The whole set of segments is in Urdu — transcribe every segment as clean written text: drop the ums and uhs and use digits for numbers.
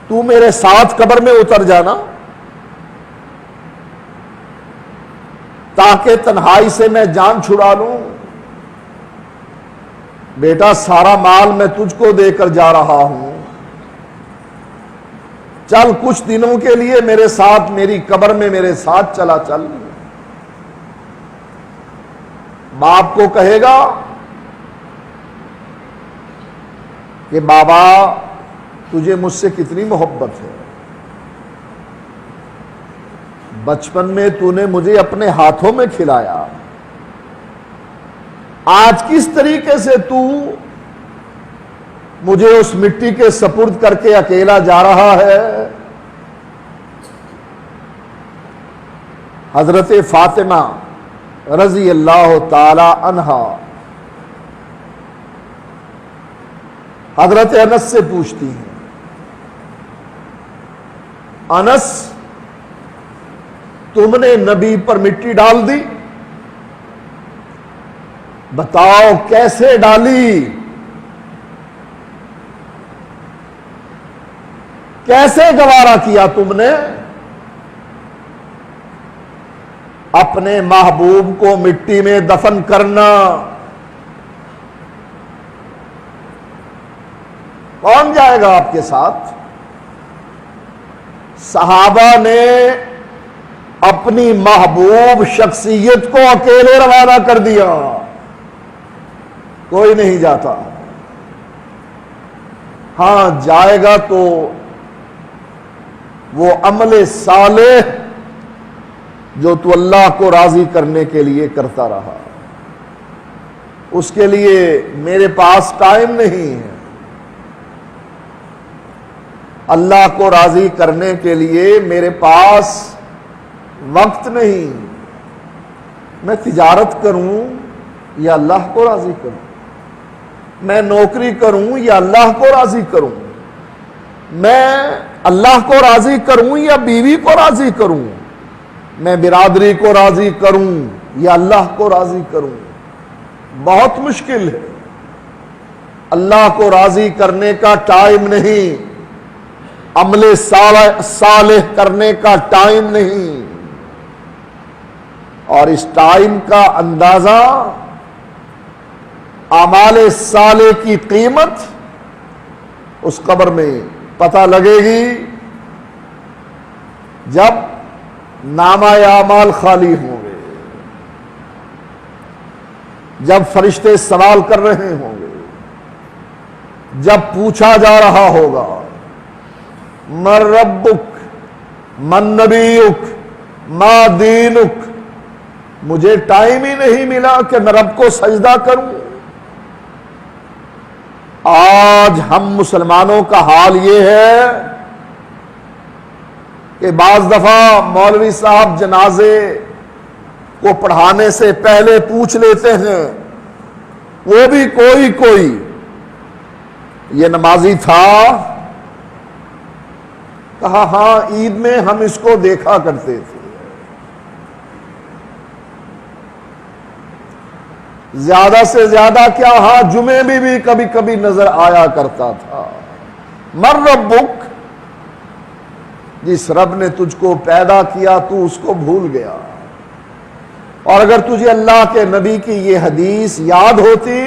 تو میرے ساتھ قبر میں اتر جانا تاکہ تنہائی سے میں جان چھڑا لوں۔ بیٹا سارا مال میں تجھ کو دے کر جا رہا ہوں، چل کچھ دنوں کے لیے میرے ساتھ میری قبر میں میرے ساتھ چلا چل۔ باپ کو کہے گا کہ بابا تجھے مجھ سے کتنی محبت ہے، بچپن میں تو نے مجھے اپنے ہاتھوں میں کھلایا، آج کس طریقے سے تو مجھے اس مٹی کے سپرد کر کے اکیلا جا رہا ہے۔ حضرت فاطمہ رضی اللہ تعالی عنہا حضرت انس سے پوچھتی ہیں، انس تم نے نبی پر مٹی ڈال دی، بتاؤ کیسے ڈالی، کیسے گوارا کیا تم نے اپنے محبوب کو مٹی میں دفن کرنا؟ کون جائے گا آپ کے ساتھ؟ صحابہ نے اپنی محبوب شخصیت کو اکیلے روانہ کر دیا، کوئی نہیں جاتا۔ ہاں جائے گا تو وہ عمل صالح جو تو اللہ کو راضی کرنے کے لیے کرتا رہا، اس کے لیے میرے پاس ٹائم نہیں ہے۔ اللہ کو راضی کرنے کے لیے میرے پاس وقت نہیں، میں تجارت کروں یا اللہ کو راضی کروں، میں نوکری کروں یا اللہ کو راضی کروں، میں اللہ کو راضی کروں یا بیوی کو راضی کروں، میں برادری کو راضی کروں یا اللہ کو راضی کروں؟ بہت مشکل ہے۔ اللہ کو راضی کرنے کا ٹائم نہیں، عمل صالح کرنے کا ٹائم نہیں، اور اس ٹائم کا اندازہ اعمال صالح کی قیمت اس قبر میں پتہ لگے گی جب نامہ اعمال خالی ہوں گے، جب فرشتے سوال کر رہے ہوں گے، جب پوچھا جا رہا ہوگا من ربک من نبیک ما دینک، مجھے ٹائم ہی نہیں ملا کہ میں رب کو سجدہ کروں۔ آج ہم مسلمانوں کا حال یہ ہے کہ بعض دفعہ مولوی صاحب جنازے کو پڑھانے سے پہلے پوچھ لیتے ہیں، وہ بھی کوئی یہ نمازی تھا؟ کہا ہاں عید میں ہم اس کو دیکھا کرتے تھے، زیادہ سے زیادہ کیا ہاں جمعے میں بھی کبھی کبھی نظر آیا کرتا تھا۔ من ربک، جس رب نے تجھ کو پیدا کیا تو اس کو بھول گیا۔ اور اگر تجھے اللہ کے نبی کی یہ حدیث یاد ہوتی،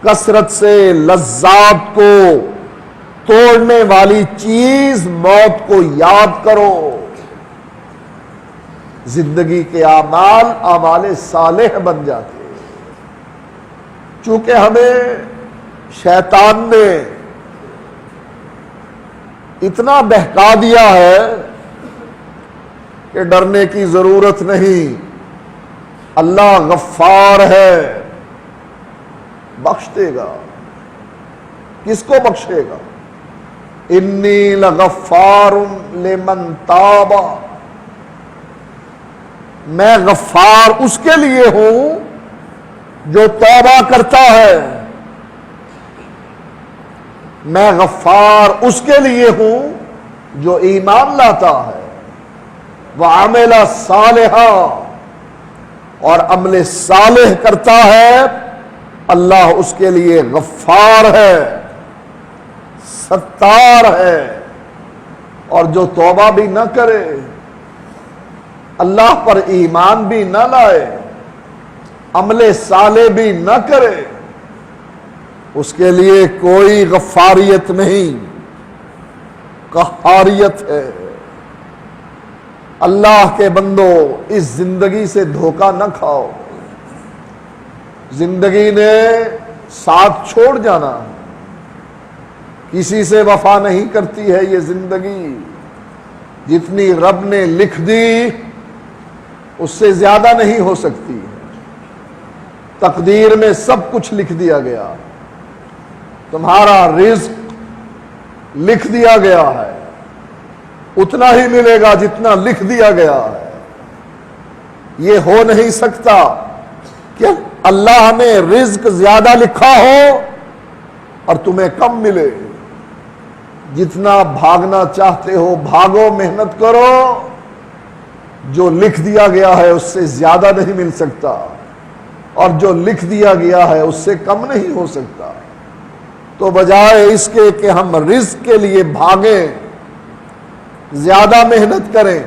کثرت سے لذات کو توڑنے والی چیز موت کو یاد کرو، زندگی کے اعمال صالح بن جاتے۔ چونکہ ہمیں شیطان نے اتنا بہکا دیا ہے کہ ڈرنے کی ضرورت نہیں، اللہ غفار ہے، بخش دے گا۔ کس کو بخشے گا؟ انی لغفار لمن تاب، میں غفار اس کے لیے ہوں جو توبہ کرتا ہے، میں غفار اس کے لیے ہوں جو ایمان لاتا ہے، وعمل صالحا، اور عمل صالح کرتا ہے، اللہ اس کے لیے غفار ہے، ستار ہے، اور جو توبہ بھی نہ کرے، اللہ پر ایمان بھی نہ لائے، عمل صالح بھی نہ کرے، اس کے لیے کوئی غفاریت نہیں، قہاریت ہے۔ اللہ کے بندو، اس زندگی سے دھوکہ نہ کھاؤ۔ زندگی نے ساتھ چھوڑ جانا، کسی سے وفا نہیں کرتی ہے یہ زندگی۔ جتنی رب نے لکھ دی اس سے زیادہ نہیں ہو سکتی۔ تقدیر میں سب کچھ لکھ دیا گیا، تمہارا رزق لکھ دیا گیا ہے، اتنا ہی ملے گا جتنا لکھ دیا گیا ہے۔ یہ ہو نہیں سکتا کہ اللہ نے رزق زیادہ لکھا ہو اور تمہیں کم ملے۔ جتنا بھاگنا چاہتے ہو بھاگو، محنت کرو، جو لکھ دیا گیا ہے اس سے زیادہ نہیں مل سکتا، اور جو لکھ دیا گیا ہے اس سے کم نہیں ہو سکتا۔ تو بجائے اس کے کہ ہم رزق کے لیے بھاگیں، زیادہ محنت کریں،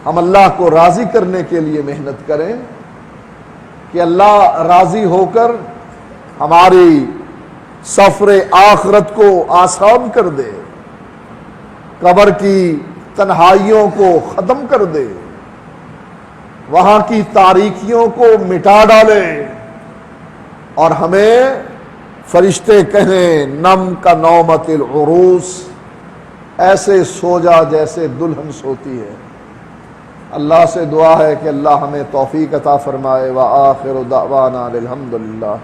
ہم اللہ کو راضی کرنے کے لیے محنت کریں کہ اللہ راضی ہو کر ہماری سفر آخرت کو آسان کر دے، قبر کی تنہائیوں کو ختم کر دے، وہاں کی تاریکیوں کو مٹا ڈالے، اور ہمیں فرشتے کہیں نم کا نومت العروس، ایسے سو جا جیسے دلہن سوتی ہے۔ اللہ سے دعا ہے کہ اللہ ہمیں توفیق عطا فرمائے۔ وآخر دعوانا الحمدللہ۔